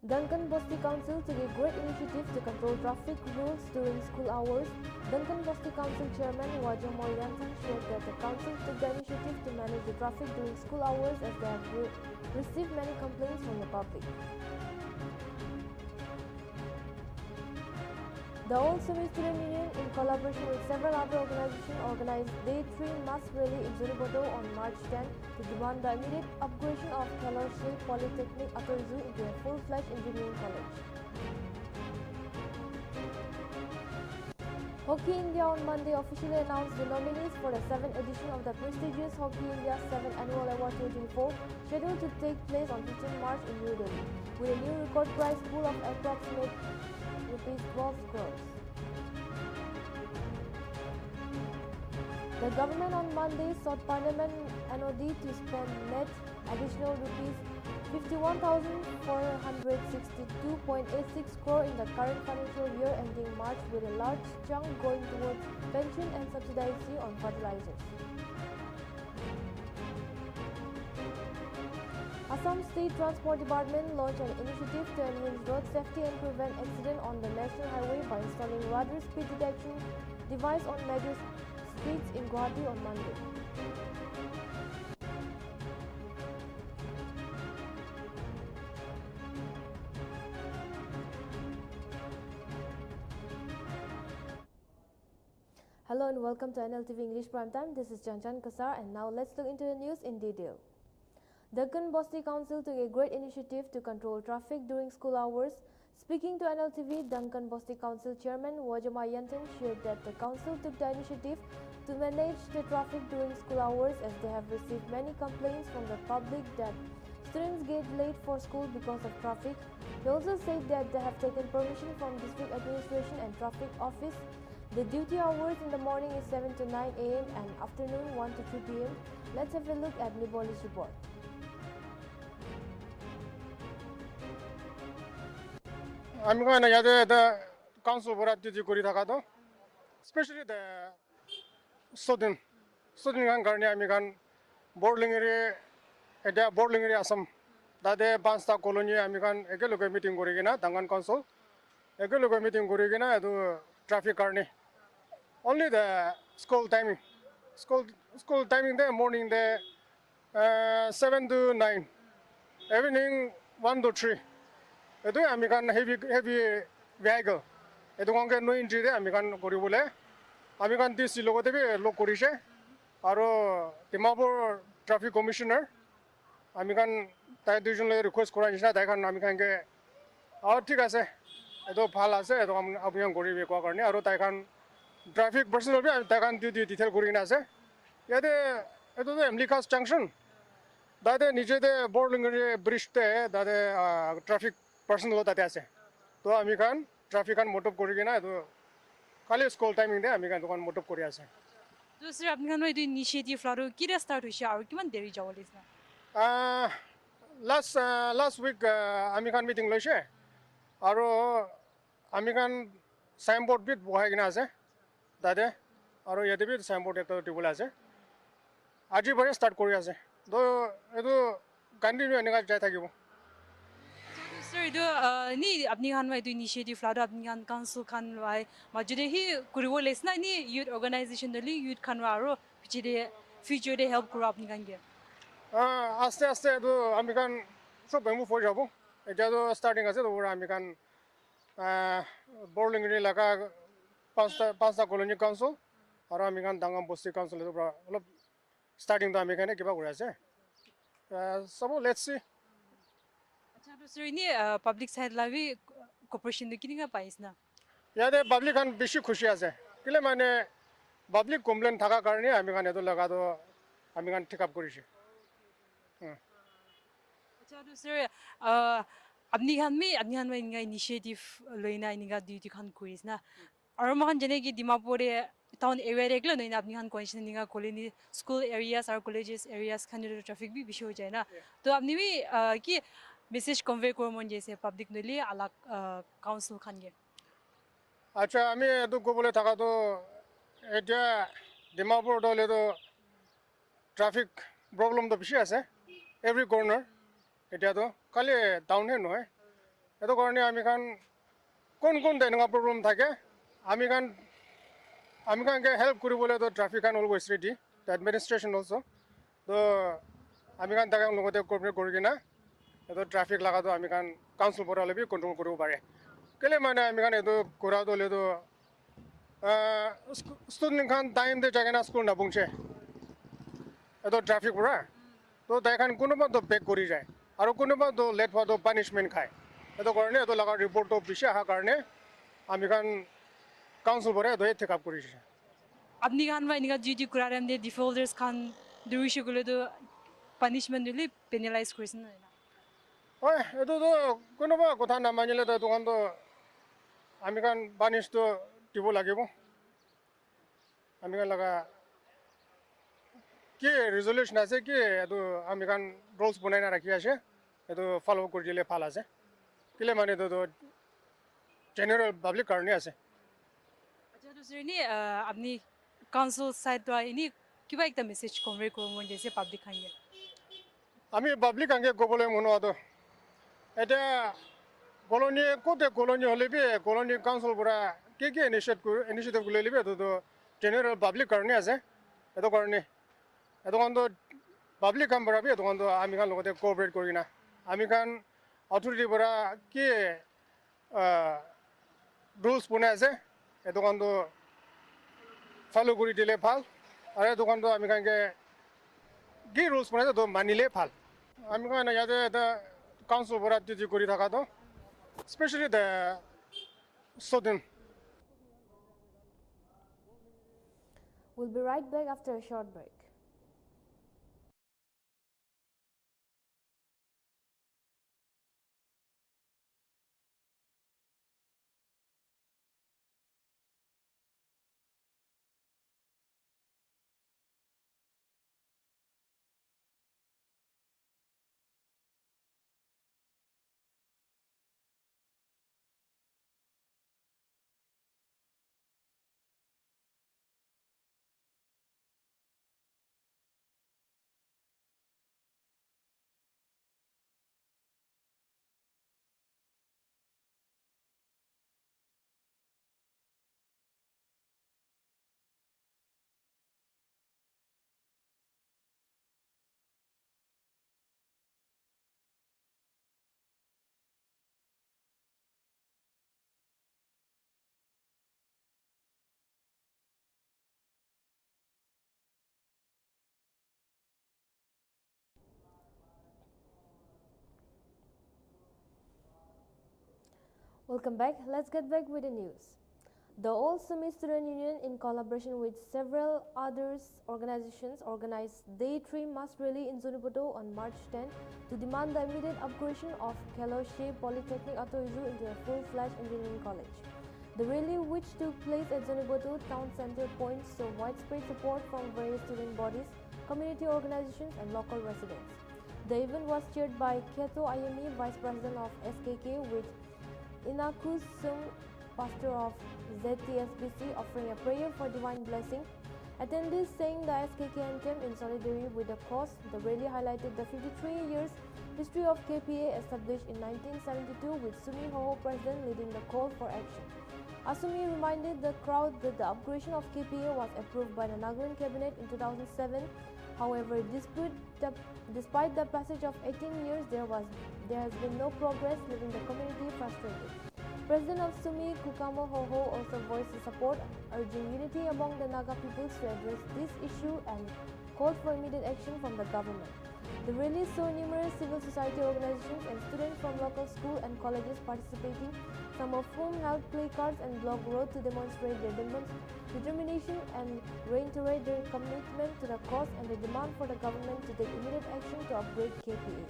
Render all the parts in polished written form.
Duncan Bosti Council took a great initiative to control traffic rules during school hours. Duncan Bosti Council Chairman Wajam Yantan shared that the council took the initiative to manage the traffic during school hours as they have received many complaints from the public. The Old Semi Student Union, in collaboration with several other organizations, organized Day 3 mass rally in Zuribodo on March 10 to demand the immediate upgradation of Kelorshi Polytechnic Atorzu into a full-fledged engineering college. Hockey India on Monday officially announced the nominees for the 7th edition of the prestigious Hockey India 7th Annual Award 2024, scheduled to take place on 15 March in New Delhi, with a new record prize pool of approximately ₹12 crores. The government on Monday sought Parliament NOD to spend net additional ₹51,462.86 crore in the current financial year ending March, with a large chunk going towards pension and subsidy on fertilizers. Assam State Transport Department launched an initiative to enhance road safety and prevent accident on the national highway by installing radar speed detection device on major streets in Guwahati on Monday. Hello and welcome to Nltv English Prime Time. This is Janchan Kasar, and now let's look into the news in detail. Duncan Bosti Council took a great initiative to control traffic during school hours. Speaking to Nltv, Duncan Bosti Council Chairman Wajama Yantan shared that the council took the initiative to manage the traffic during school hours as they have received many complaints from the public that students get late for school because of traffic. He also said that they have taken permission from district administration and traffic office. The duty hours in the morning is 7 to 9 a.m. and afternoon 1 to 3 p.m. Let's have a look at Niboli's report. I'm going to get the council for duty Kuritakato, especially the student and Garniamigan boarding area, boarding area, some that the Bansta colony, Amigan, a local meeting Gorigina, Dangan Council, a local meeting Gorigina, do traffic carney. Only the school timing. School timing there, morning there, 7 to 9, evening 1 to 3. Itu American heavy vehicle. Itu kongke no injury de American kori bole. American this logo tebe log korise. Aro Dimapur Traffic Commissioner. American tai dujon le request kora nisna tai kan American ke. Aro thik ase. Itu phal ase. Itu apiyan kori be ko karni. Aro tai kan traffic personnel be tai kan detail kori na ase. Yade itu de Amlikas Junction. Dade nije de boarding bridge te dade traffic personal that ase to ami kan traffic kan motop kori gina to kali school timing de ami kan to kan motop kori ase to sir apni kan edu initiative laro kira start hoise aru kiman deri jawalis na last week ami kan meeting loise aro ami kan signboard bit bohai gina ase dade aro yede bit signboard ekta tibula ase aji bare start kori ase to edu continue enega jai thakibo. Sir, do ni apni kan ma edu initiative laro apni kan council kan lai majude hi kuriwo lesna ni youth organization dali youth kan aro pichide future de help kura apni kan ge aste edu ami kan sob move for jabo eta do starting ase to ami kan boarding area laka pasta colony council aro ami kan Duncan Bosti council to olop starting to ami kan kiba kura ase so let's see. Acha sir ni public side lawi cooperation de kininga pais na yade public kan beshi khushi ase kile mane public complaint thaka karone ami kan edo laga do ami kan take up korise. Acha sir apni kan ma inga initiative loina inga duty kan kuris na aro makan jene ki Dimapur town area regla noina apni kan question ninga colony school areas or colleges areas kan traffic bi bishi ho jai na to apni bi ki message convey kormon jaise public noli alak council kan ge acha ami edu gobole thaka to eta Dimapur dole to traffic problem to bishi ase every corner eta to kale down he noy সেইটো কাৰণে আমি খান কোন তেনেকুৱা problem থাকে আমি খান help কৰিবলৈ তো traffic Khan always ready the administration also' তো আমি খান তাকে লগতে কোঅপাৰেট কৰি কিনে এইটো ট্ৰাফিক লগাটো আমি খান কাউন্সিল পৰা হ'লে কণ্ট্ৰল কৰিব পাৰে কেলে মানে আমি খান এইটো কৰাটো হ'লেতো ষ্টুডেণ্ট খান টাইম দে যায় কিনে স্কুল নাপুংছে এইটো ট্ৰাফিক পৰা তো তাই খান কোনোবাতো বেক কৰি যায় আৰু কোনোবাতো লেট হোৱাটো পানিছমেণ্ট খায় সেইটো কাৰণে এইটো লগা ৰিপৰ্টটো বেছি অহাৰ কাৰণে আমি খান কাউন্সিল পৰা এইটো টেক আপ কৰিছে আপনি খান বা এনেকা ডিউটি কৰাৰে দে ডিফল্টাৰ্ছ খান দৌৰিছে গ'লেতো পানিছমেণ্ট দিলে পেনেলাইজ কৰিছে না হয় এইটোতো কোনোবা কথা নামানিলে তো এইটোখনতো আমি খান পানিছটো দিব লাগিব আমি খান লগা কি ৰিজলিউশ্যন আছে কি এইটো আমি খান ৰুলছ বনাই ৰাখি আছে এইটো ফ'ল' কৰি দিলে ভাল আছে কেলে মানে এইটোতো জেনেৰেল পাব্লিক কাৰণে আছে আচ্ছা তো sir ni আপনি কাউন্সিল সাইড তো ইনি কিবা একটা মেসেজ কনভে কৰিব মন গৈছে পাব্লিক খানগে আমি পাব্লিক আগে ক'বলৈ মন হোৱাটো এতিয়া কলনি হ'লে বি কলনি কাউন্সিল পৰা কি ইনিচিয়েটিভ লৈ ল'বি এইটোতো জেনেৰেল পাব্লিক কাৰণে আছে এইটো কাৰণে এইটোখনতো পাব্লিক কাম পৰা বি এইটোখনতো আমি খান লগতে কোঅপাৰেট কৰি কিনা আমি খান অথৰিটিৰ পৰা কি ৰুলছ বনাই আছে এইটোখনতো ফ'ল' কৰি দিলে ভাল আৰু এইটোখনতো আমি খানকে কি ৰুলছ বনাইছে তো মানিলে ভাল আমি কাৰণে ইয়াতে এটা কাউন্সিল পৰা ডিউটি কৰি থকাটো especially the student We'll be right back after a short break. Welcome back. Let's get back with the news. The All Sumi Student Union, in collaboration with several other organizations, organized Day 3 mass rally in Zuniboto on March 10 to demand the immediate upgradation of Keloshe Polytechnic Atoizu into a full-fledged engineering college. The rally, which took place at Zuniboto Town Center Point, saw widespread support from various student bodies, community organizations, and local residents. The event was chaired by Keto Ayemi, Vice President of SKK, with Inaku Sung, pastor of ZTSBC, offering a prayer for divine blessing. Attendees sang the SKK anthem in solidarity with the cause. The rally highlighted the 53 years history of KPA, established in 1972, with Sumi Hoho president leading the call for action. Asumi reminded the crowd that the upgradation of KPA was approved by the Nagaland cabinet in 2007. However, despite the passage of 18 years, there has been no progress, leaving the community frustrated. President of Sumi, Kukamo Hoho, also voiced his support, urging unity among the Naga peoples to address this issue and called for immediate action from the government. The rally saw numerous civil society organizations and students from local schools and colleges participating, some of whom held placards and blocked road to demonstrate their determination and reiterate their commitment to the cause and the demand for the government to take immediate action to upgrade KPA.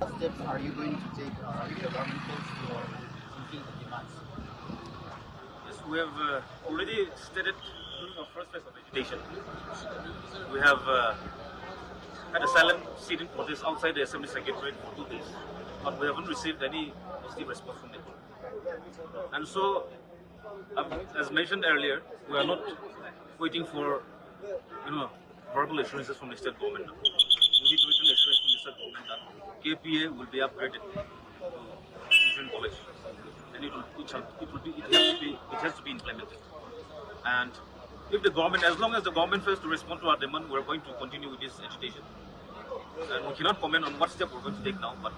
What steps are you going to take if the government fails to fulfill the demands? Yes, we have already stated during our first phase of agitation. We have had a silent sitting protest outside the Assembly Secretariat for 2 days, but we haven't received any positive response from the government. And so, as mentioned earlier, we are not waiting for verbal assurances from the state government. We need written assurance from the Minister government that KPA will be upgraded to engineering college, and it has to be implemented. And if the government, as long as the government fails to respond to our demand, we're going to continue with this agitation. And we cannot comment on what step we're going to take now, but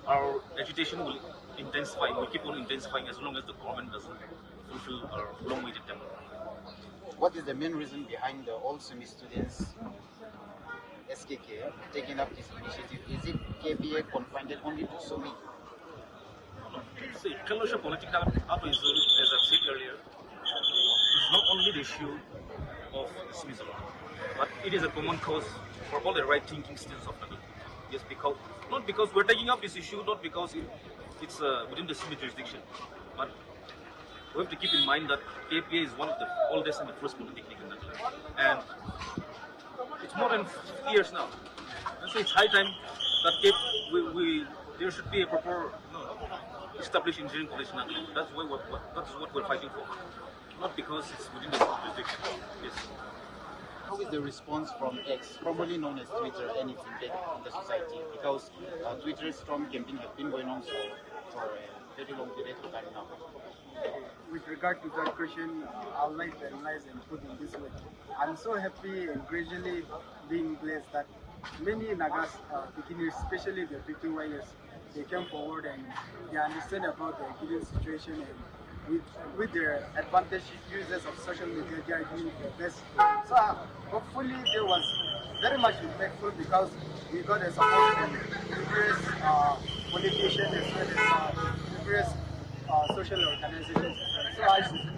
our agitation will intensify. Will keep on intensifying as long as the government doesn't fulfill our long-awaited demand. What is the main reason behind the all semi students SKK taking up this initiative? Is it KPA confined only to SUMI? See, Kalosha political activism, as I've said earlier, is not only the issue of dismissal, but it is a common cause for all the right-thinking students of the country. Yes, not because we're taking up this issue, not because it's within the SUMI jurisdiction, but we have to keep in mind that KPA is one of the oldest and the first polytechnic in the country. And it's more than 50 years now. And so it's high time that there should be a proper established engineering college in Nltv. That's what we're fighting for. Not because it's within the jurisdiction. Yes. How is the response from X, formerly known as Twitter, and its impact in the society? Because Twitter's strong campaign has been going on for a very long period of time now. With regard to that question, I would like to analyze and put in this way. I'm so happy and gradually being blessed that many Nagas, beginners, especially the 51 years, they came forward and they understand about the given situation, and with their advantage users of social media, they are doing their best. So hopefully there was very much impactful because we got a support from various politicians as well as various social organizations. So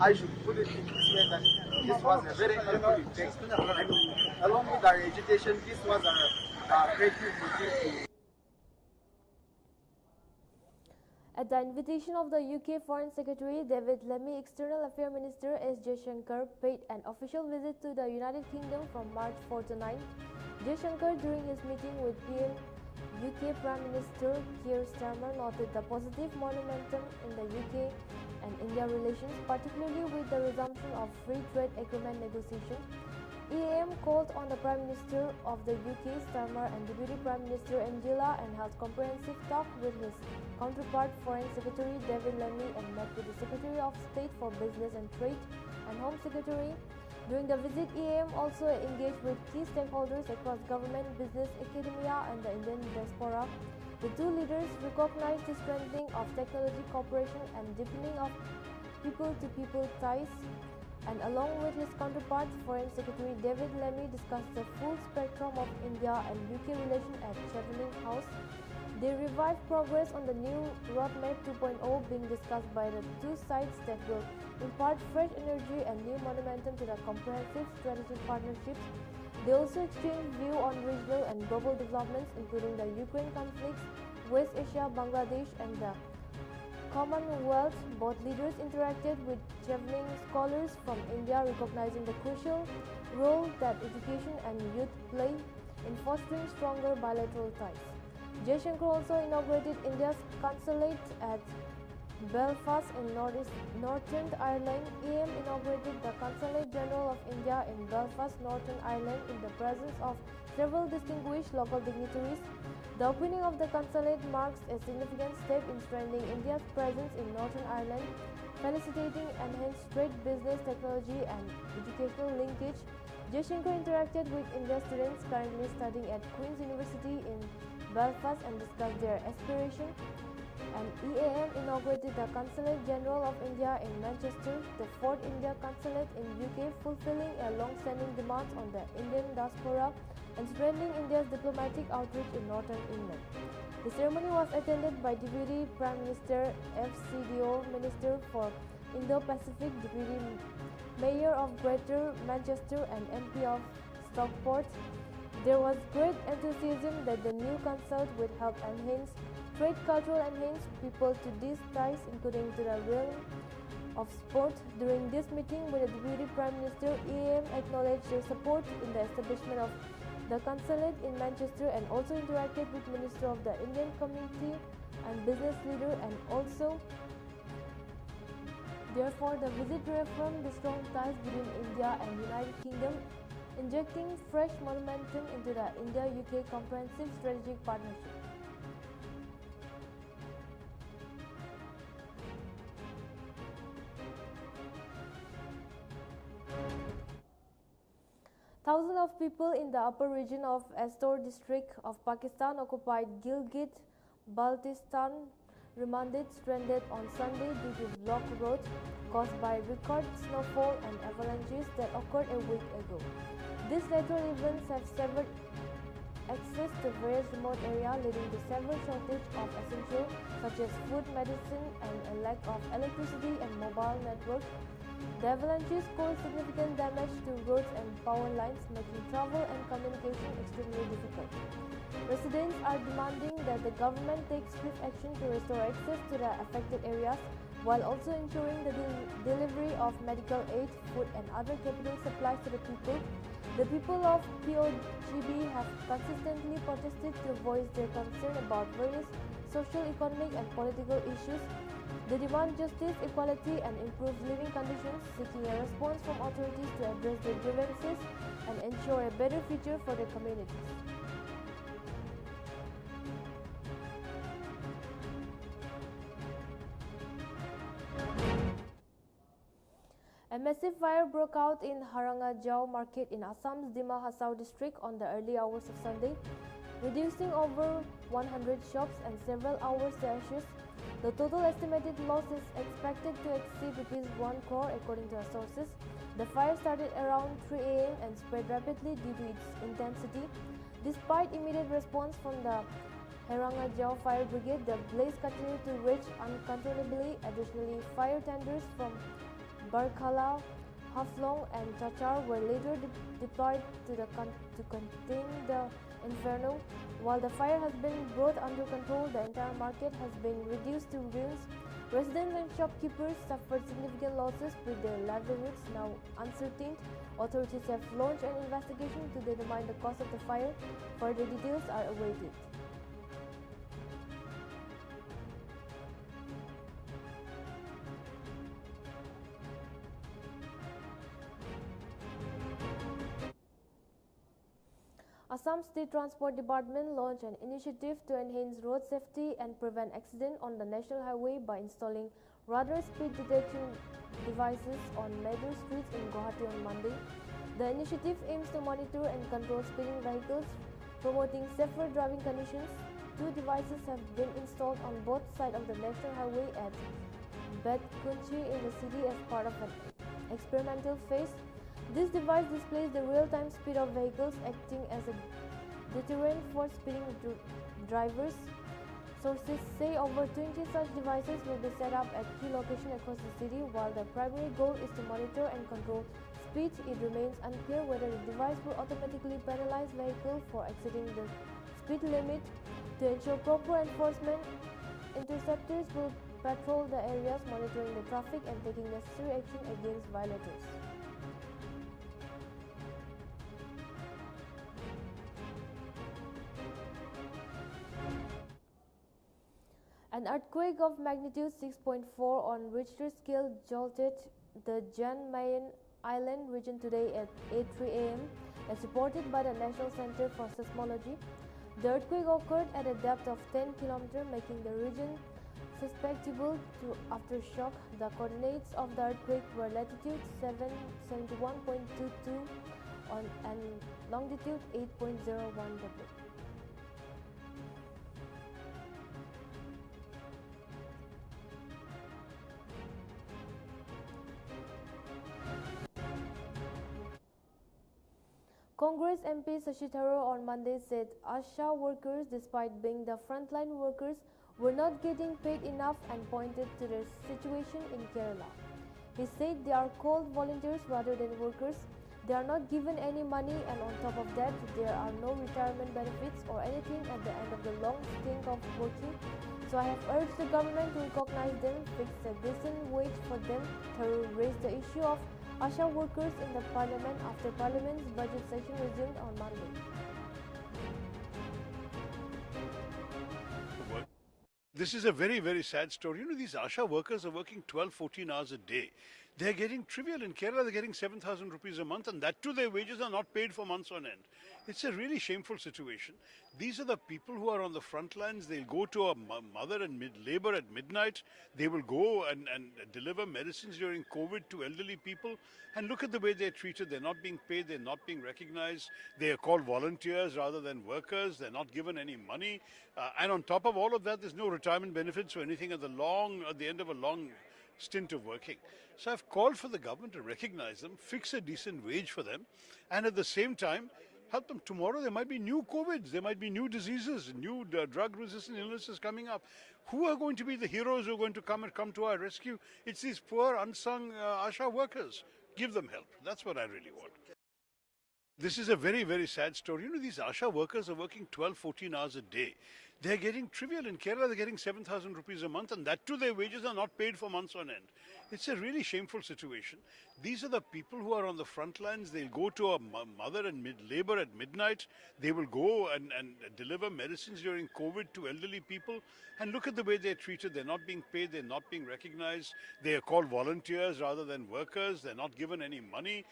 I should put it in this way that this was a very helpful impact, and along with our education, this was our creative motive. At the invitation of the UK Foreign Secretary David Lammy, External Affairs Minister S. Jaishankar paid an official visit to the United Kingdom from March 4 to 9. Jaishankar, during his meeting with UK Prime Minister Keir Starmer, noted the positive momentum in the UK and India relations, particularly with the resumption of free trade agreement negotiations. EAM called on the Prime Minister of the UK, Starmer, and Deputy Prime Minister Angela, and held comprehensive talk with his counterpart, Foreign Secretary David Lammy, and met with the Secretary of State for Business and Trade and Home Secretary. During the visit, EAM also engaged with key stakeholders across government, business, academia, and the Indian diaspora. The two leaders recognized the strengthening of technology cooperation and deepening of people-to-people ties. And along with his counterpart, Foreign Secretary David Lammy discussed the full spectrum of India and UK relations at Chevening House. They revived progress on the new Roadmap 2.0 being discussed by the two sides that will impart fresh energy and new momentum to the comprehensive strategic partnerships. They also exchanged views on regional and global developments, including the Ukraine conflicts, West Asia, Bangladesh, and the Commonwealth. Both leaders interacted with Chevening scholars from India, recognizing the crucial role that education and youth play in fostering stronger bilateral ties. Jaishankar also inaugurated India's consulate at Belfast in Northern Ireland. EM inaugurated the Consulate General of India in Belfast, Northern Ireland, in the presence of several distinguished local dignitaries. The opening of the consulate marks a significant step in strengthening India's presence in Northern Ireland, facilitating enhanced trade, business, technology, and educational linkage. Jaishankar interacted with India students currently studying at Queen's University in Belfast and discussed their aspirations. And EAM inaugurated the Consulate General of India in Manchester, the fourth India consulate in UK, fulfilling a long-standing demand on the Indian diaspora and strengthening India's diplomatic outreach in Northern England. The ceremony was attended by Deputy Prime Minister, FCDO Minister for Indo-Pacific, Deputy Mayor of Greater Manchester, and MP of Stockport. There was great enthusiasm that the new consulate would help enhance trade, cultural, enhance people to these ties, including to the realm of sport. During this meeting with the Deputy Prime Minister, EAM acknowledged their support in the establishment of the consulate in Manchester and also interacted with Minister of the Indian Community and business leader, and also therefore the visit reaffirmed the strong ties between India and United Kingdom injecting fresh momentum into the India-UK Comprehensive Strategic Partnership. Thousands of people in the upper region of Astor district of Pakistan-occupied Gilgit-Baltistan remained stranded on Sunday due to blocked roads caused by record snowfall and avalanches that occurred a week ago. These natural events have severed access to various remote areas, leading to severe shortage of essentials such as food, medicine, and a lack of electricity and mobile networks. The avalanches caused significant damage to roads and power lines, making travel and communication extremely difficult. Residents are demanding that the government take swift action to restore access to the affected areas, while also ensuring the delivery of medical aid, food, and other capital supplies to the people. The people of POGB have consistently protested to voice their concern about various social, economic, and political issues. They demand justice, equality, and improved living conditions, seeking a response from authorities to address their grievances and ensure a better future for their communities. A massive fire broke out in Harangajau market in Assam's Dima Hasao district on the early hours of Sunday, reducing over 100 shops and several hours to ashes. The total estimated loss is expected to exceed ₹1 crore according to our sources. The fire started around 3 a.m. and spread rapidly due to its intensity. Despite immediate response from the Harangajau Fire Brigade, the blaze continued to rage uncontrollably. Additionally, fire tenders from Barkala, Haflong, and Chachar were later deployed to contain the inferno. While the fire has been brought under control, the entire market has been reduced to ruins. Residents and shopkeepers suffered significant losses, with their livelihoods now uncertain. Authorities have launched an investigation to determine the cause of the fire. Further details are awaited. Assam State Transport Department launched an initiative to enhance road safety and prevent accidents on the national highway by installing radar speed detection devices on major streets in Guwahati on Monday. The initiative aims to monitor and control speeding vehicles, promoting safer driving conditions. 2 devices have been installed on both sides of the national highway at Bedkunchi in the city as part of an experimental phase. This device displays the real-time speed of vehicles, acting as a deterrent for speeding drivers. Sources say over 20 such devices will be set up at key locations across the city. While the primary goal is to monitor and control speed, it remains unclear whether the device will automatically penalize vehicles for exceeding the speed limit. To ensure proper enforcement, interceptors will patrol the areas, monitoring the traffic and taking necessary action against violators. An earthquake of magnitude 6.4 on Richter scale jolted the Jan Mayen Island region today at 8:03 a.m. as reported by the National Center for Seismology. The earthquake occurred at a depth of 10 km, making the region susceptible to aftershock. The coordinates of the earthquake were latitude 771.22 and longitude 8.01 degree. Congress MP Shashi Tharoor on Monday said ASHA workers, despite being the frontline workers, were not getting paid enough and pointed to their situation in Kerala. He said they are called volunteers rather than workers. They are not given any money, and on top of that, there are no retirement benefits or anything at the end of the long stint of working. So I have urged the government to recognize them, fix a decent wage for them. Tharoor raised the issue of ASHA workers in the parliament after parliament's budget session resumed on Monday. This is a very, very sad story. You know, these ASHA workers are working 12, 14 hours a day. They're getting trivial. In Kerala, they're getting 7,000 rupees a month, and that too, their wages are not paid for months on end. It's a really shameful situation. These are the people who are on the front lines. They'll go to a mother and labor at midnight. They will go and deliver medicines during COVID to elderly people. And look at the way they're treated. They're not being paid. They're not being recognized. They are called volunteers rather than workers. They're not given any money. And on top of all of that, there's no retirement benefits or anything at the end of a long stint of working. So I've called for the government to recognize them, fix a decent wage for them, and at the same time, help them. Tomorrow there might be new COVIDs, there might be new diseases, new drug-resistant illnesses coming up. Who are going to be the heroes who are going to come to our rescue? It's these poor, unsung ASHA workers. Give them help. That's what I really want. This is a very, very sad story. These ASHA workers are working 12, 14 hours a day. They're getting trivial. In Kerala, they're getting 7,000 rupees a month, and that too, their wages are not paid for months on end. It's a really shameful situation. These are the people who are on the front lines. They'll go to a mother and labor at midnight. They will go and deliver medicines during COVID to elderly people. And look at the way they're treated. They're not being paid. They're not being recognized. They are called volunteers rather than workers. They're not given any money.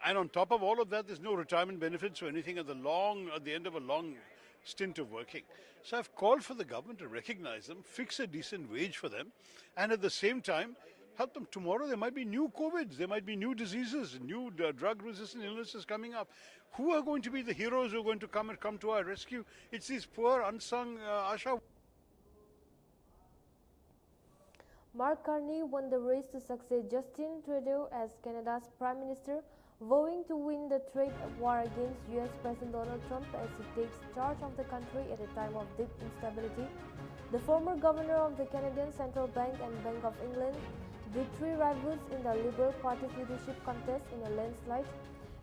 And on top of all of that, there's no retirement benefits or anything at the end of a long stint of working. So I've called for the government to recognize them, fix a decent wage for them, and at the same time, help them. Tomorrow there might be new COVIDs, there might be new diseases, new drug-resistant illnesses coming up. Who are going to be the heroes who are going to come to our rescue? It's these poor, unsung ASHA. Mark Carney won the race to succeed Justin Trudeau as Canada's Prime Minister, vowing to win the trade war against US President Donald Trump as he takes charge of the country at a time of deep instability. The former governor of the Canadian Central Bank and Bank of England beat three rivals in the Liberal Party's leadership contest in a landslide.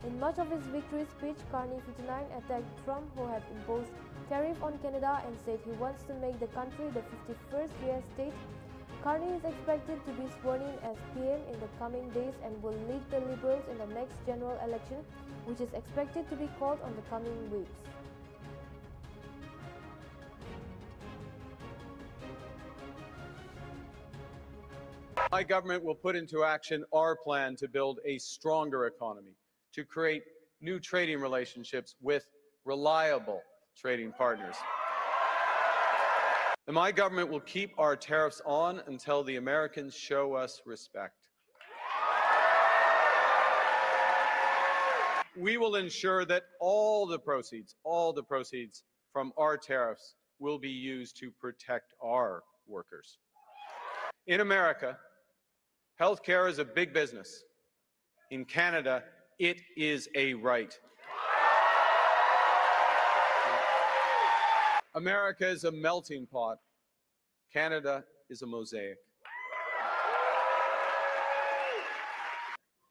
In much of his victory speech, Carney, 59, attacked Trump, who had imposed tariff on Canada, and said he wants to make the country the 51st US state. Carney is expected to be sworn in as PM in the coming days and will lead the Liberals in the next general election, which is expected to be called on the coming weeks. My government will put into action our plan to build a stronger economy, to create new trading relationships with reliable trading partners. And my government will keep our tariffs on until the Americans show us respect. We will ensure that all the proceeds from our tariffs will be used to protect our workers. In America, healthcare is a big business. In Canada, it is a right. America is a melting pot. Canada is a mosaic.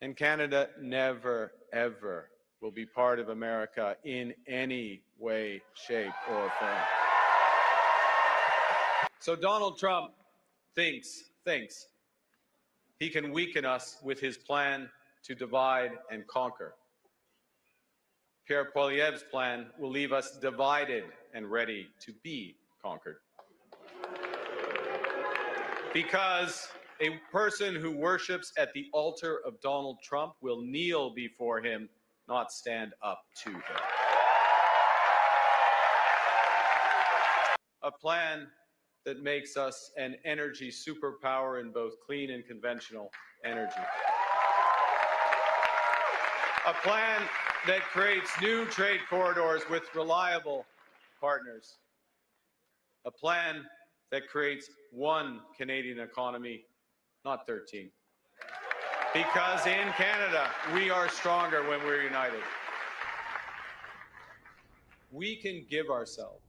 And Canada never, ever will be part of America in any way, shape, or form. So Donald Trump thinks he can weaken us with his plan to divide and conquer. Pierre Poilievre's plan will leave us divided and ready to be conquered. Because a person who worships at the altar of Donald Trump will kneel before him, not stand up to him. A plan that makes us an energy superpower in both clean and conventional energy. A plan that creates new trade corridors with reliable partners. A plan that creates one Canadian economy, not 13. Because in Canada, we are stronger when we're united. We can give ourselves.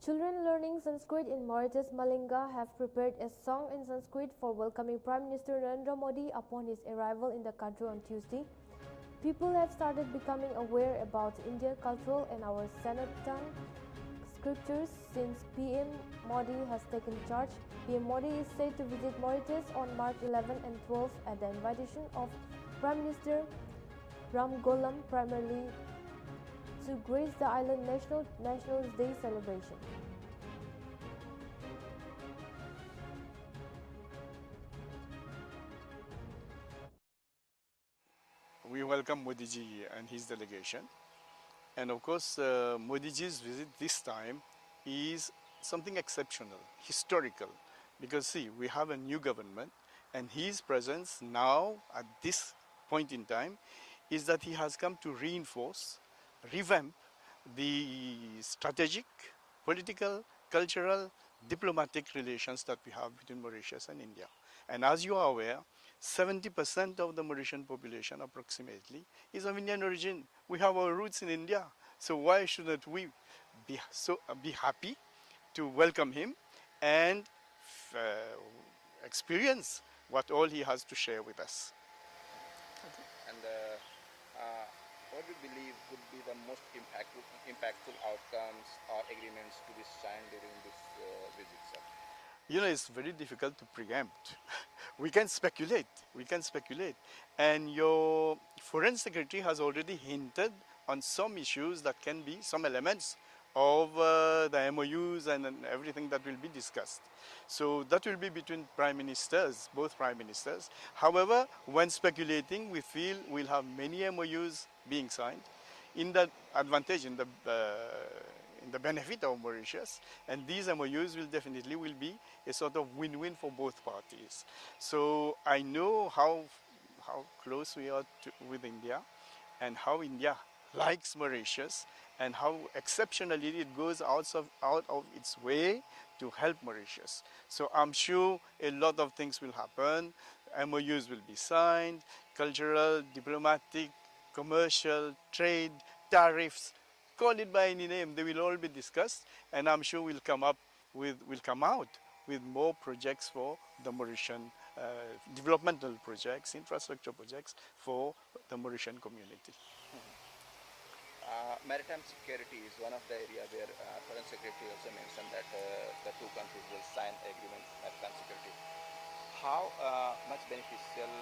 Children learning Sanskrit in Mauritius, Malinga, have prepared a song in Sanskrit for welcoming Prime Minister Narendra Modi upon his arrival in the country on Tuesday. People have started becoming aware about Indian cultural and our Sanatan scriptures since PM Modi has taken charge. PM Modi is said to visit Mauritius on March 11 and 12 at the invitation of Prime Minister Ramgoolam, primarily to grace the island Nationals Day celebration. we welcome Modi ji and his delegation. And of course, Modi ji's visit this time is something exceptional, historical, because see, we have a new government, and his presence now at this point in time is that he has come to reinforce, revamp the strategic, political, cultural, diplomatic relations that we have between Mauritius and India. And as you are aware, 70% of the Mauritian population approximately is of Indian origin. We have our roots in India. So why shouldn't we be happy to welcome him and experience what all he has to share with us? And what do you believe could be the most impactful outcomes or agreements to be signed during this visit, sir? You know, it's very difficult to preempt. We can speculate. And your foreign secretary has already hinted on some issues that can be some elements of the MOUs and everything that will be discussed. So that will be between prime ministers, both prime ministers. However, when speculating, we feel we'll have many MOUs being signed in the advantage, in the benefit of Mauritius, and these MOUs will definitely be a sort of win-win for both parties. So I know how close we are with India, and how India likes Mauritius, and how exceptionally it goes out of its way to help Mauritius. So I'm sure a lot of things will happen. MOUs will be signed, cultural, diplomatic, commercial, trade, tariffs, call it by any name, they will all be discussed, and I'm sure we'll come out with more projects for the Mauritian developmental projects, infrastructure projects for the Mauritian community. Maritime security is one of the areas where Foreign Secretary also mentioned that the two countries will sign agreements maritime security. How much beneficial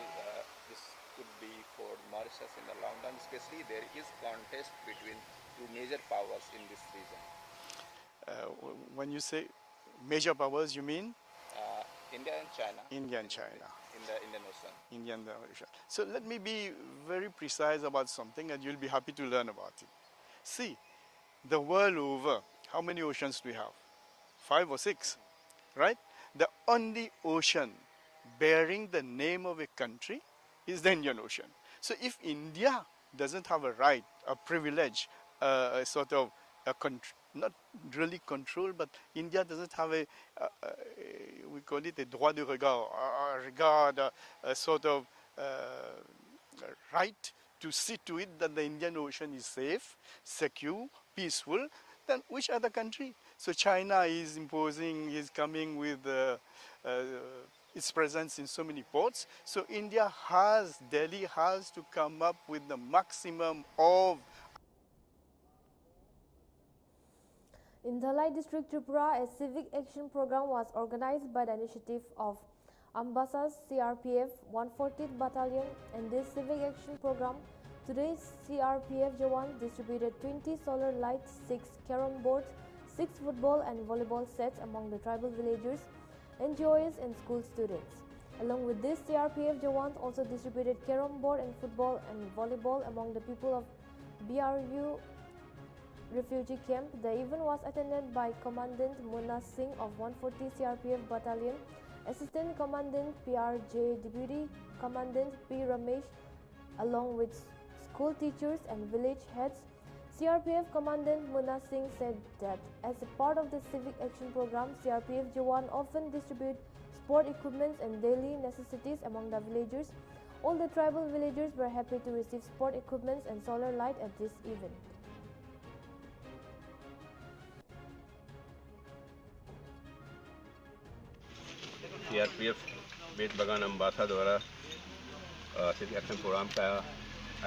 this could be for Mauritius in the long run, especially there is contest between two major powers in this region. When you say major powers, you mean? India and China. India and China. In the Indian Ocean. Indian Ocean. So let me be very precise about something, and you'll be happy to learn about it. See, the world over, how many oceans do we have? 5 or 6, right? The only ocean bearing the name of a country is the Indian Ocean. So if India doesn't have a right, a privilege, a sort of not really control, but India doesn't have we call it a droit de regard, a sort of right to see to it that the Indian Ocean is safe, secure, peaceful, then which other country? So China is coming with its presence in so many ports. So Delhi has to come up with the maximum of. In Dhalai district, Tripura, a civic action program was organized by the initiative of Ambassador's CRPF 140th Battalion. In this civic action program, today's CRPF Jawans distributed 20 solar lights, 6 carom boards, 6 football and volleyball sets among the tribal villagers, NGOs and school students. Along with this, CRPF Jawans also distributed carom board and football and volleyball among the people of BRU refugee camp. The event was attended by Commandant Munna Singh of 140 CRPF Battalion, Assistant Commandant PRJ, Deputy Commandant P. Ramesh, along with school teachers and village heads. CRPF Commandant Munna Singh said that as a part of the civic action program, CRPF Jawans often distribute sport equipment and daily necessities among the villagers. All the tribal villagers were happy to receive sport equipment and solar light at this event. CRPF बेत बगान अम्बासा द्वारा city action programme का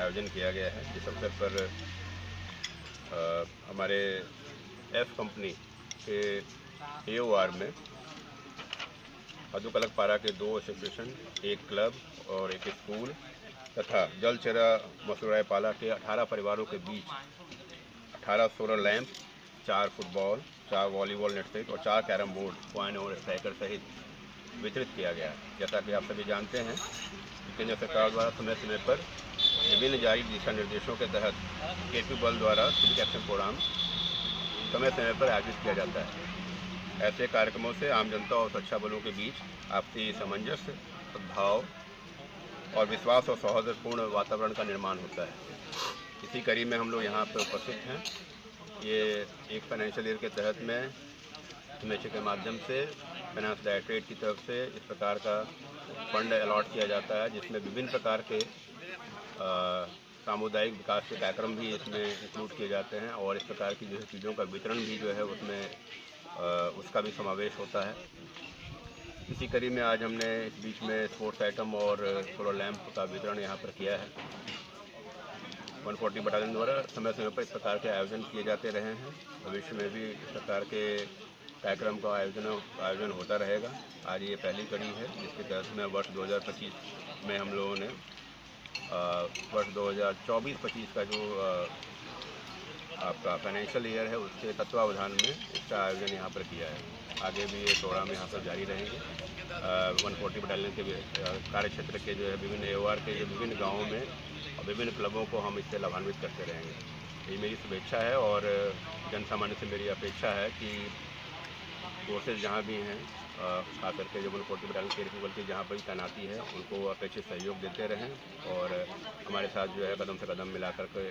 आयोजन किया गया है, जिस अवसर पर हमारे एफ कंपनी के AOR में अदुकलक पारा के 2 एसोसिएशन, 1 क्लब और 1 स्कूल तथा जलचेरा मसूराय पाला के 18 परिवारों के बीच 18 solar lamp, 4 football, 4 volleyball net set और 4 कैरम बोर्ड, पॉइंट और स्ट्राइकर सहित वितरित किया गया। जैसा कि आप सभी जानते हैं कि केंद्र सरकार द्वारा समय समय पर विभिन्न जारी दिशा निर्देशों के तहत केपी बल द्वारा सिविक एक्शन प्रोग्राम समय समय पर आयोजित किया जाता है। ऐसे कार्यक्रमों से आम जनता और सुरक्षा बलों के बीच आपसी सामंजस्य, सद्भाव और विश्वास और सौहार्दपूर्ण वातावरण का निर्माण होता है। इसी कड़ी में हम लोग यहाँ पर उपस्थित हैं। ये एक फाइनेंशियल ईयर के तहत में एमएचए के माध्यम से फाइनेंस डायरेक्टरेट की तरफ से इस प्रकार का फंड अलॉट किया जाता है, जिसमें विभिन्न प्रकार के सामुदायिक विकास के कार्यक्रम भी इसमें इंक्लूड किए जाते हैं और इस प्रकार की जो है चीज़ों का वितरण भी जो है उसमें उसका भी समावेश होता है। इसी कड़ी में आज हमने इस बीच में स्पोर्ट्स आइटम और सोलर लैंप का वितरण यहाँ पर किया है। 140 बटालियन द्वारा समय समय पर इस प्रकार के आयोजन किए जाते रहे हैं। भविष्य में भी इस प्रकार के कार्यक्रम का आयोजन होता रहेगा। आज ये पहली कड़ी है जिसके तहत में वर्ष 2025 में हम लोगों ने वर्ष 2024-25 का जो आपका फाइनेंशियल ईयर है उसके तत्वावधान में इसका आयोजन यहाँ पर किया है। आगे भी ये प्रोग्राम यहाँ पर जारी रहेंगे। 140 बटालियन के कार्य क्षेत्र के जो है विभिन्न AOR के विभिन्न गाँवों में और विभिन्न क्लबों को हम इससे लाभान्वित करते रहेंगे। ये मेरी शुभेच्छा है और जन सामान्य से मेरी अपेक्षा है कि फोर्सेज जहाँ भी हैं, खास करके जो 140 बटालियन के बल की जहाँ पर तैनाती है उनको अपेक्षित सहयोग देते रहें और हमारे साथ जो है कदम से कदम मिला करके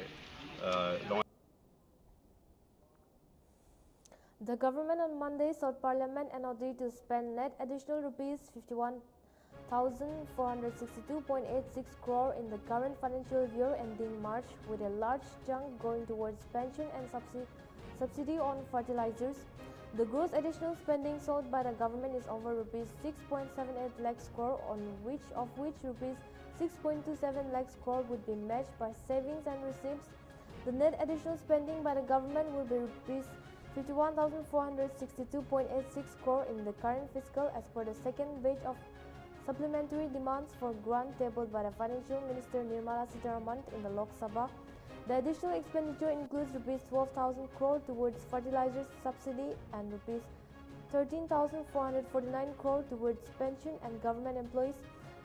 The government on Monday sought Parliament NLtv to spend net additional rupees 51,462.86 crore in the current financial year ending March, with a large chunk going towards pension and subsidy on fertilizers. The gross additional spending sought by the government is over rupees 6.78 lakhs crore, of which rupees 6.27 lakhs crore would be matched by savings and receipts. The net additional spending by the government will be rupees 51,462.86 crore in the current fiscal, as per the second batch of supplementary demands for grant tabled by the Financial Minister Nirmala Sitharaman in the Lok Sabha. The additional expenditure includes rupees 12,000 crore towards fertilizers subsidy and rupees 13,449 crore towards pension and government employees,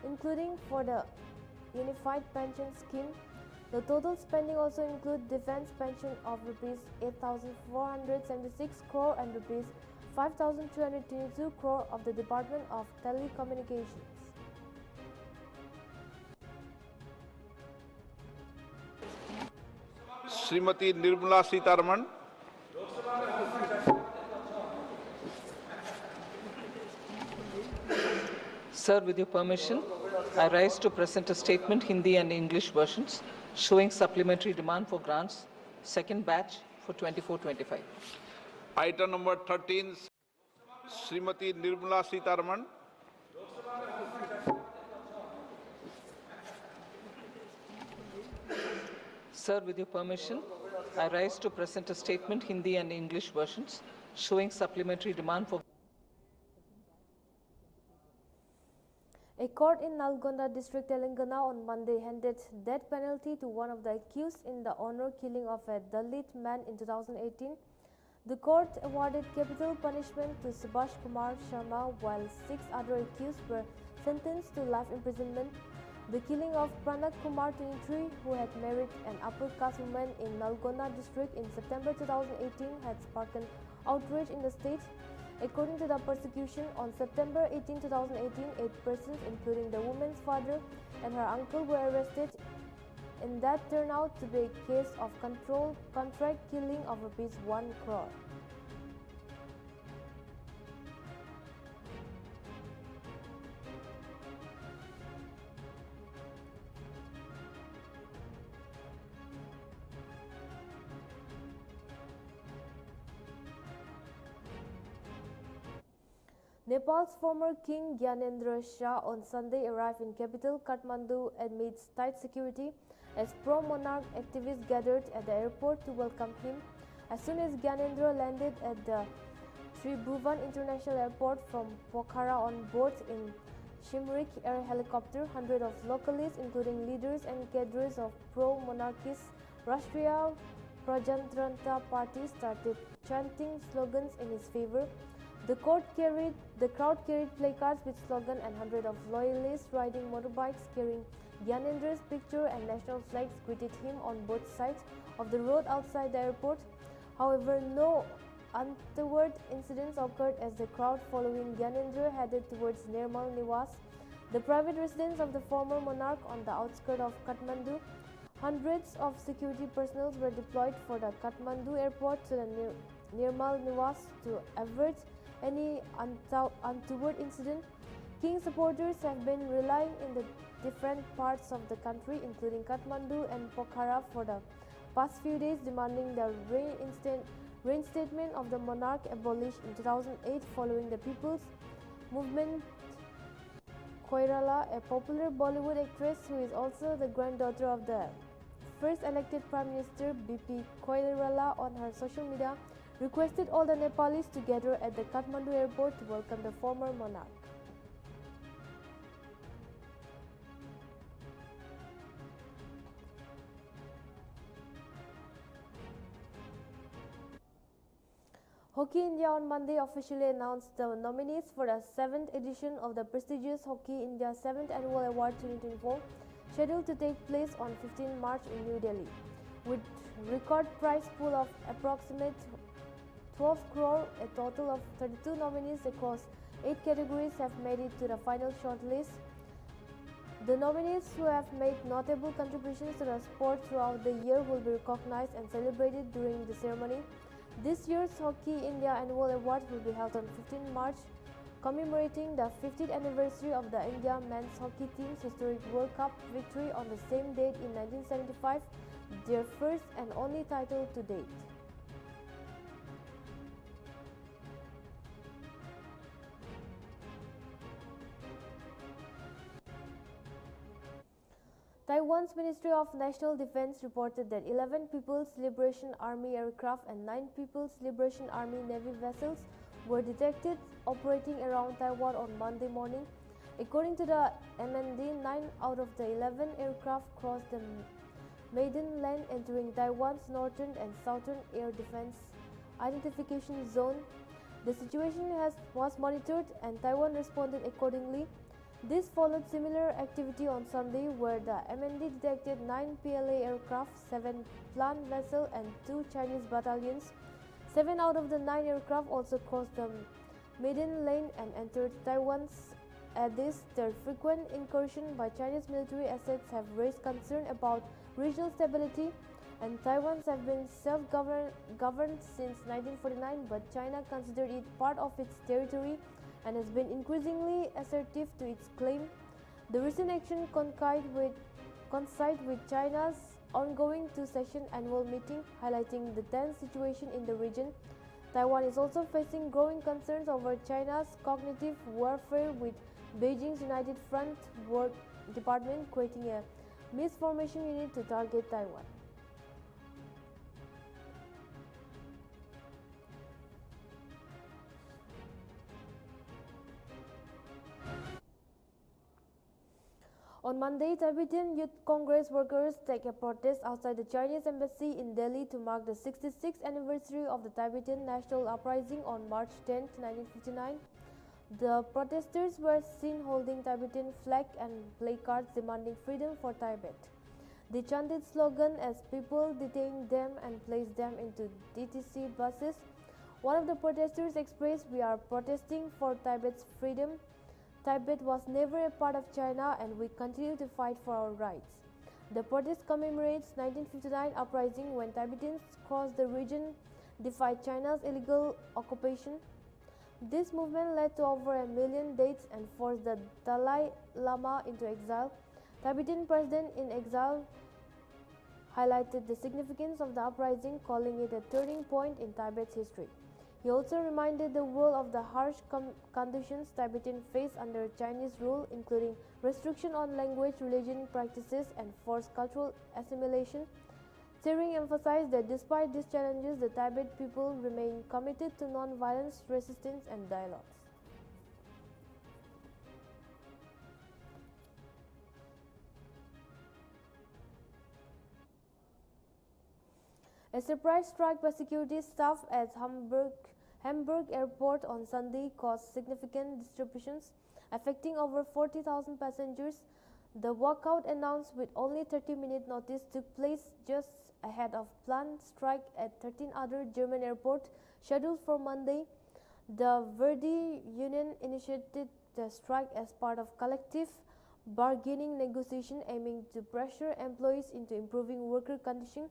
including for the Unified Pension Scheme. The total spending also includes defense pension of rupees 8,476 crore and rupees 5,222 crore of the Department of Telecommunications. Shrimati Nirmala Sitharaman. Sir, with your permission, I rise to present a statement, Hindi and English versions, showing supplementary demand for grants, second batch for 24-25. Item number 13, Shrimati Nirmala Sitharaman. Sir, with your permission, I rise to present a statement, Hindi and English versions, showing supplementary demand for. A court in Nalgonda district, Telangana on Monday handed death penalty to one of the accused in the honor killing of a Dalit man in 2018. The court awarded capital punishment to Subhash Kumar Sharma, while 6 other accused were sentenced to life imprisonment. The killing of Pranak Kumar, 23, who had married an upper caste woman in Nalgonda district in September 2018, had sparked outrage in the state. According to the prosecution, on September 18, 2018, 8 persons, including the woman's father and her uncle, were arrested in that turned out to be a case of controlled contract killing of rupees 1 crore. Nepal's former king Gyanendra Shah on Sunday arrived in capital Kathmandu amidst tight security as pro-monarch activists gathered at the airport to welcome him. As soon as Gyanendra landed at the Tribhuvan International Airport from Pokhara on board in Shimrik air helicopter, hundreds of localists, including leaders and cadres of pro-monarchist Rashtriya Prajantranta Party, started chanting slogans in his favor. The crowd carried placards with slogan and hundreds of loyalists riding motorbikes carrying Gyanendra's picture and national flags greeted him on both sides of the road outside the airport. However, no untoward incidents occurred as the crowd following Gyanendra headed towards Nirmal Niwas, the private residence of the former monarch on the outskirts of Kathmandu. Hundreds of security personnel were deployed for the Kathmandu airport to the Nirmal Niwas to avert any untoward incident. King supporters have been relying in the different parts of the country, including Kathmandu and Pokhara, for the past few days, demanding the reinstatement of the monarch abolished in 2008 following the People's Movement. Koirala, a popular Bollywood actress who is also the granddaughter of the first elected Prime Minister BP Koirala, on her social media requested all the Nepalis to gather at the Kathmandu airport to welcome the former monarch. Hockey India on Monday officially announced the nominees for the 7th edition of the prestigious Hockey India 7th Annual Award 2024, scheduled to take place on 15 March in New Delhi. With record prize pool of approximate 12 crore, a total of 32 nominees across 8 categories have made it to the final shortlist. The nominees who have made notable contributions to the sport throughout the year will be recognized and celebrated during the ceremony. This year's Hockey India Annual Award will be held on 15 March, commemorating the 50th anniversary of the India men's hockey team's historic World Cup victory on the same date in 1975, their first and only title to date. Taiwan's Ministry of National Defense reported that 11 People's Liberation Army aircraft and 9 People's Liberation Army Navy vessels were detected operating around Taiwan on Monday morning. According to the MND, 9 out of the 11 aircraft crossed the maiden lane entering Taiwan's northern and southern air defense identification zone. The situation was monitored and Taiwan responded accordingly. This followed similar activity on Sunday, where the MND detected 9 PLA aircraft, 7 plant vessels, and 2 Chinese battalions. 7 out of the 9 aircraft also crossed the maiden lane and entered Taiwan's airspace. Their frequent incursion by Chinese military assets have raised concern about regional stability, and Taiwan has been self-governed since 1949, but China considered it part of its territory and has been increasingly assertive to its claim. The recent action coincide with China's ongoing two-session annual meeting, highlighting the tense situation in the region. Taiwan is also facing growing concerns over China's cognitive warfare, with Beijing's United Front War Department creating a misformation unit to target Taiwan. On Monday, Tibetan Youth Congress workers take a protest outside the Chinese embassy in Delhi to mark the 66th anniversary of the Tibetan National Uprising on March 10, 1959. The protesters were seen holding Tibetan flag and placards demanding freedom for Tibet. They chanted slogans as people detained them and placed them into DTC buses. One of the protesters expressed, "We are protesting for Tibet's freedom. Tibet was never a part of China and we continue to fight for our rights." The protest commemorates 1959 uprising when Tibetans across the region defied China's illegal occupation. This movement led to over 1 million deaths and forced the Dalai Lama into exile. Tibetan president in exile highlighted the significance of the uprising, calling it a turning point in Tibet's history. He also reminded the world of the harsh conditions Tibetans face under Chinese rule, including restriction on language, religion practices, and forced cultural assimilation. Tsering emphasized that despite these challenges, the Tibet people remain committed to non-violence, resistance, and dialogues. A surprise strike by security staff at Hamburg Hamburg airport on Sunday caused significant disruptions, affecting over 40,000 passengers. The walkout, announced with only 30-minute notice, took place just ahead of planned strike at 13 other German airports scheduled for Monday. The Verdi union initiated the strike as part of collective bargaining negotiation aiming to pressure employees into improving worker conditions.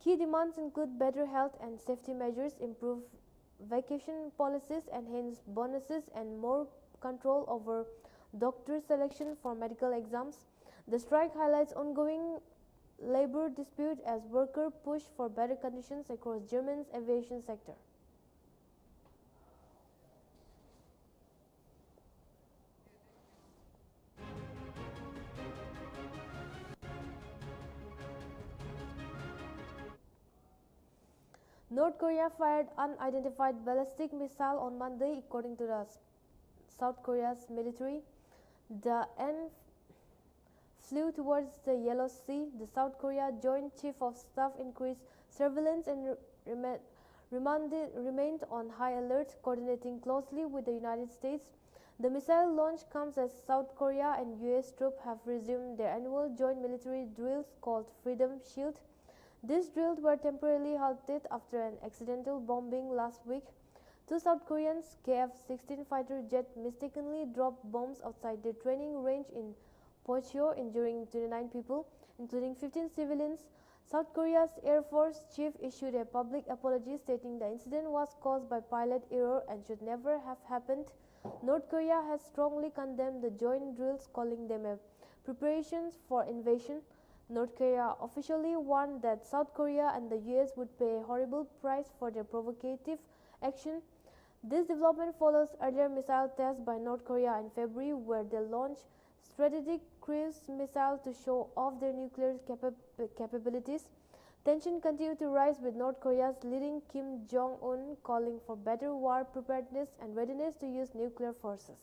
Key demands include better health and safety measures, improved vacation policies, enhanced bonuses, and more control over doctor selection for medical exams. The strike highlights ongoing labor dispute as workers push for better conditions across Germany's aviation sector. North Korea fired unidentified ballistic missile on Monday, according to the South Korea's military. The N flew towards the Yellow Sea. The South Korea Joint Chief of Staff increased surveillance and remained on high alert, coordinating closely with the United States. The missile launch comes as South Korea and US troops have resumed their annual joint military drills called Freedom Shield. These drills were temporarily halted after an accidental bombing last week. Two South Koreans KF-16 fighter jets mistakenly dropped bombs outside their training range in Pocheon, injuring 29 people, including 15 civilians. South Korea's Air Force chief issued a public apology, stating the incident was caused by pilot error and should never have happened. North Korea has strongly condemned the joint drills, calling them a preparations for invasion. North Korea officially warned that South Korea and the US would pay a horrible price for their provocative action. This development follows earlier missile tests by North Korea in February, where they launched strategic cruise missiles to show off their nuclear capabilities. Tension continued to rise, with North Korea's leading Kim Jong-un calling for better war preparedness and readiness to use nuclear forces.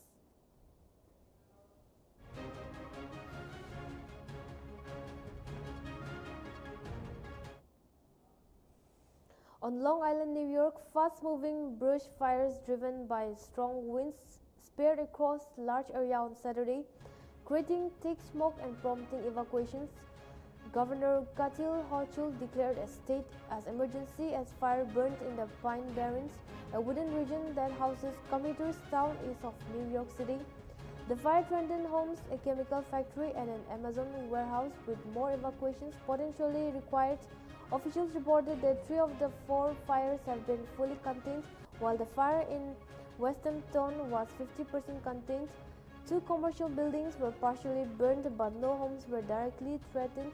On Long Island, New York, fast-moving brush fires driven by strong winds spread across large area on Saturday, creating thick smoke and prompting evacuations. Governor Katil Hochul declared a state as emergency as fire burned in the Pine Barrens, a wooded region that houses commuters town east of New York City. The fire threatened homes, a chemical factory, and an Amazon warehouse, with more evacuations potentially required. Officials reported that 3 of the 4 fires have been fully contained, while the fire in Westonton was 50% contained. 2 commercial buildings were partially burned, but no homes were directly threatened.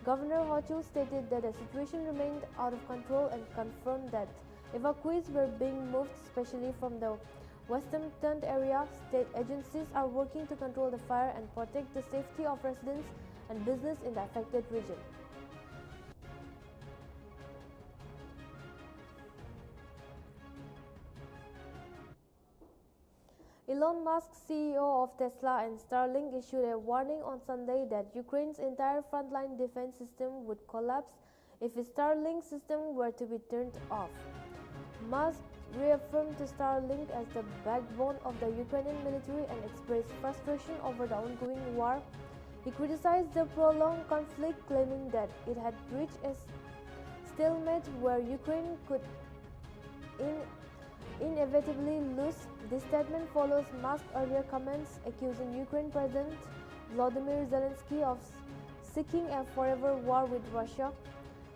Governor Hochul stated that the situation remained out of control and confirmed that evacuees were being moved, especially from the Westonton area. State agencies are working to control the fire and protect the safety of residents and business in the affected region. Elon Musk, CEO of Tesla and Starlink, issued a warning on Sunday that Ukraine's entire frontline defense system would collapse if its Starlink system were to be turned off. Musk reaffirmed to Starlink as the backbone of the Ukrainian military and expressed frustration over the ongoing war. He criticized the prolonged conflict, claiming that it had reached a stalemate where Ukraine could inevitably lose. This statement follows Musk's earlier comments accusing Ukraine President Volodymyr Zelensky of seeking a forever war with Russia.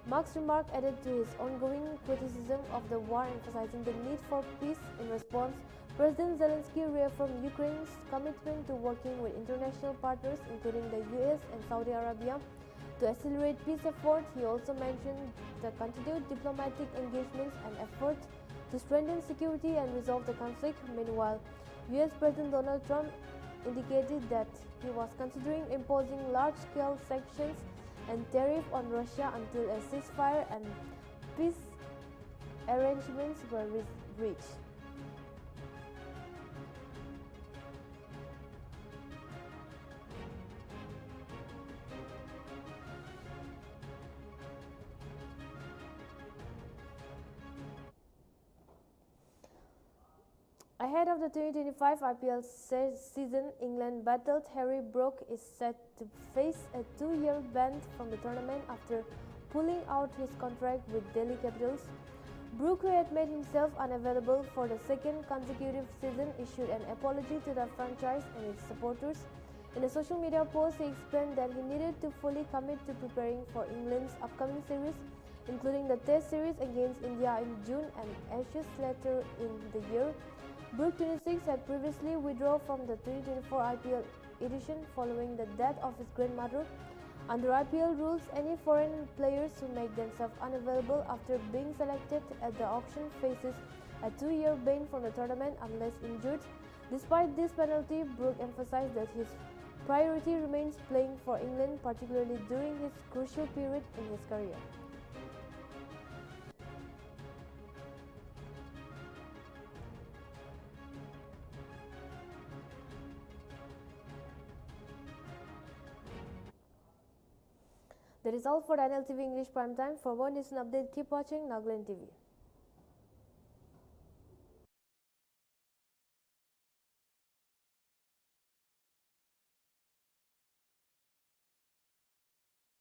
Musk's remark added to his ongoing criticism of the war, emphasizing the need for peace. In response, President Zelensky reaffirmed Ukraine's commitment to working with international partners, including the US and Saudi Arabia, to accelerate peace efforts. He also mentioned the continued diplomatic engagements and efforts to strengthen security and resolve the conflict. Meanwhile, US President Donald Trump indicated that he was considering imposing large-scale sanctions and tariffs on Russia until a ceasefire and peace arrangements were reached. Ahead of the 2025 IPL season, England battled Harry Brook is set to face a 2-year ban from the tournament after pulling out his contract with Delhi Capitals. Brook, who had made himself unavailable for the second consecutive season, issued an apology to the franchise and its supporters. In a social media post, he explained that he needed to fully commit to preparing for England's upcoming series, including the Test series against India in June and Ashes later in the year. Brook, 26, had previously withdrawn from the 2024 IPL edition following the death of his grandmother. Under IPL rules, any foreign players who make themselves unavailable after being selected at the auction faces a 2-year ban from the tournament unless injured. Despite this penalty, Brook emphasized that his priority remains playing for England, particularly during his crucial period in his career. That is all for the Nltv English Prime Time. For more news and updates, keep watching Nltv.